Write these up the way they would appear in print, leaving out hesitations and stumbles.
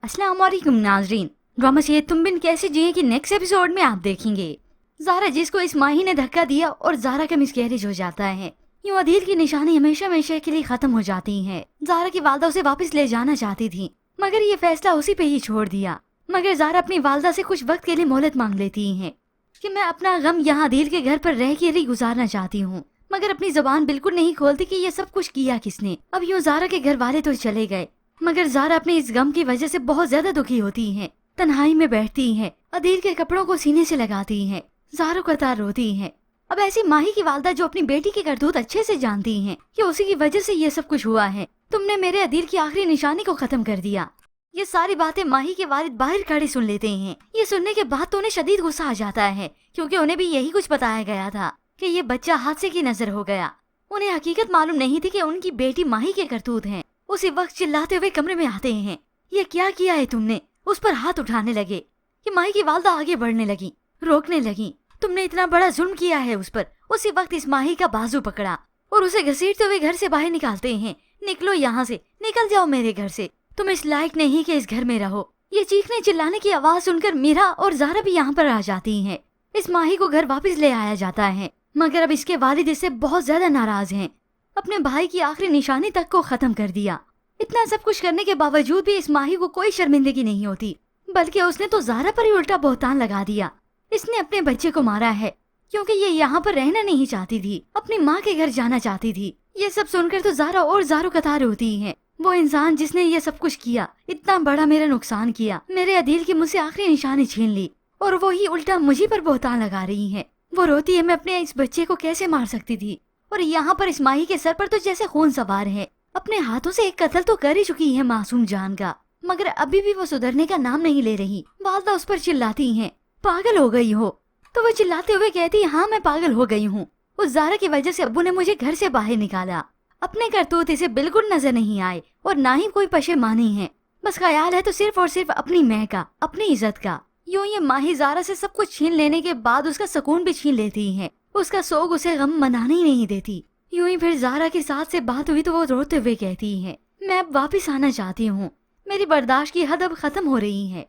अस्सलाम वालेकुम नाजरीन। ड्रामा से तुम बिन कैसे जिए कि नेक्स्ट एपिसोड में आप देखेंगे। ज़ारा जिसको इस माही ने धक्का दिया और ज़ारा का मिसकैरेज हो जाता है। यूं अदील की निशानी हमेशा हमेशा के लिए खत्म हो जाती है। ज़ारा की वालदा उसे वापस ले जाना चाहती थी मगर ये फैसला उसी पे ही छोड़ दिया। मगर ज़ारा अपनी वालदा से कुछ वक्त के लिए मोहलत मांग लेती है कि मैं अपना गम यहाँ अदील के घर पर रह के ही गुजारना चाहती हूँ, मगर अपनी जबान बिल्कुल नहीं खोलती कि ये सब कुछ किया किसने। अब यूं ज़ारा के घर वाले तो चले गए मगर ज़ारा अपने इस गम की वजह से बहुत ज्यादा दुखी होती है। तन्हाई में बैठती है, अदील के कपड़ों को सीने से लगाती है, ज़ारा कतार रोती है। अब ऐसी माही की वालदा जो अपनी बेटी की करतूत अच्छे से जानती है कि उसी की वजह से ये सब कुछ हुआ है। तुमने मेरे अदील की आखिरी निशानी को खत्म कर दिया। ये सारी बातें माही के वालिद बाहर खड़े सुन लेते हैं। ये सुनने के बाद तो उन्हें शदीद गुस्सा आ जाता है क्योंकि उन्हें भी यही कुछ बताया गया था कि ये बच्चा हादसे की नजर हो गया। उन्हें हकीकत मालूम नहीं थी कि उनकी बेटी माही के करतूत है। उसी वक्त चिल्लाते हुए कमरे में आते हैं। ये क्या किया है तुमने? उस पर हाथ उठाने लगे कि माही की वालदा आगे बढ़ने लगी, रोकने लगी। तुमने इतना बड़ा जुल्म किया है उस पर। उसी वक्त इस माही का बाजू पकड़ा और उसे घसीटते हुए घर से बाहर निकालते हैं। निकलो यहाँ से, निकल जाओ मेरे घर से, तुम इस लायक नहीं कि इस घर में रहो। ये चीखने चिल्लाने की आवाज सुनकर मीरा और ज़ारा भी यहाँ पर आ जाती हैं। इस माही को घर वापस ले आया जाता है मगर अब इसके वालिद इससे बहुत ज्यादा नाराज हैं। अपने भाई की आखिरी निशानी तक को खत्म कर दिया। इतना सब कुछ करने के बावजूद भी इस माही को कोई शर्मिंदगी नहीं होती, बल्कि उसने तो ज़ारा पर ही उल्टा बहतान लगा दिया। इसने अपने बच्चे को मारा है क्योंकि ये यहाँ पर रहना नहीं चाहती थी, अपनी माँ के घर जाना चाहती थी। ये सब सुनकर तो ज़ारा और ज़ारो कतार होती है। वो इंसान जिसने ये सब कुछ किया, इतना बड़ा मेरा नुकसान किया, मेरे अदील की मुझसे आखिरी निशानी छीन ली और वो ही उल्टा मुझे पर बहतान लगा रही है। वो रोती है मैं अपने इस बच्चे को कैसे मार सकती थी। और यहाँ पर इस माही के सर पर तो जैसे खून सवार है। अपने हाथों से एक कत्ल तो कर ही चुकी है मासूम जान का, मगर अभी भी वो सुधरने का नाम नहीं ले रही। वालदा उस पर चिल्लाती हैं, पागल हो गई हो? तो वो चिल्लाते हुए कहती है, हाँ मैं पागल हो गई हूँ। उस ज़ारा की वजह से अब्बू ने मुझे घर से बाहर निकाला। अपने करतूत इसे बिल्कुल नजर नहीं आए और ना ही कोई पशेमानी है। बस ख्याल है तो सिर्फ और सिर्फ अपनी मैं का, अपनी इज्जत का। यूं ये माही ज़ारा से सब कुछ छीन लेने के बाद उसका सुकून भी छीन लेती है। उसका सोग उसे गम मनाने ही नहीं देती। यूं ही फिर ज़ारा के साथ से बात हुई तो वो रोते हुए कहती है, मैं अब वापस आना चाहती हूँ। मेरी बर्दाश्त की हद अब खत्म हो रही है।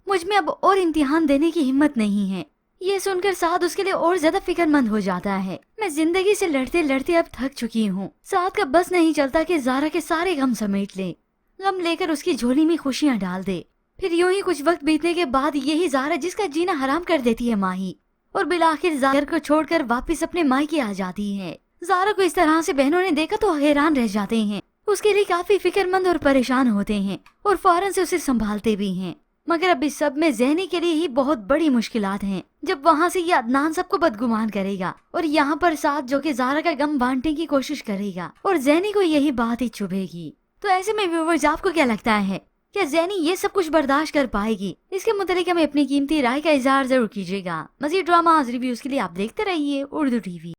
मुझ में अब और इम्तिहान देने की हिम्मत नहीं है। ये सुनकर साद उसके लिए और ज्यादा फिक्रमंद हो जाता है। मैं जिंदगी से लड़ते लड़ते अब थक चुकी हूँ। साद का बस नहीं चलता कि ज़ारा के सारे गम समेट ले, गम लेकर उसकी झोली में खुशियाँ डाल दे। फिर यूं ही कुछ वक्त बीतने के बाद यही ज़ारा जिसका जीना हराम कर देती है माही, और बिलाखिर ज़ारा को छोड़कर वापस अपने मायके आ जाती है। ज़ारा को इस तरह से बहनों ने देखा तो हैरान रह जाते हैं। उसके लिए काफी फिक्रमंद और परेशान होते हैं और फौरन से उसे संभालते भी हैं। मगर अब इस सब में ज़हनी के लिए ही बहुत बड़ी मुश्किलात हैं। जब वहाँ से ये अदनान सबको बदगुमान करेगा और यहाँ पर साथ जो कि ज़ारा का गम बांटने की कोशिश करेगा और ज़हनी को यही बात ही चुभेगी। तो ऐसे में व्यूअर्स आपको क्या लगता है, क्या ज़ैनी ये सब कुछ बर्दाश्त कर पाएगी? इसके मुतालिक हमें अपनी कीमती राय का इजहार जरूर कीजिएगा। मज़ीद ड्रामा रिव्यूज के लिए आप देखते रहिए उर्दू टीवी।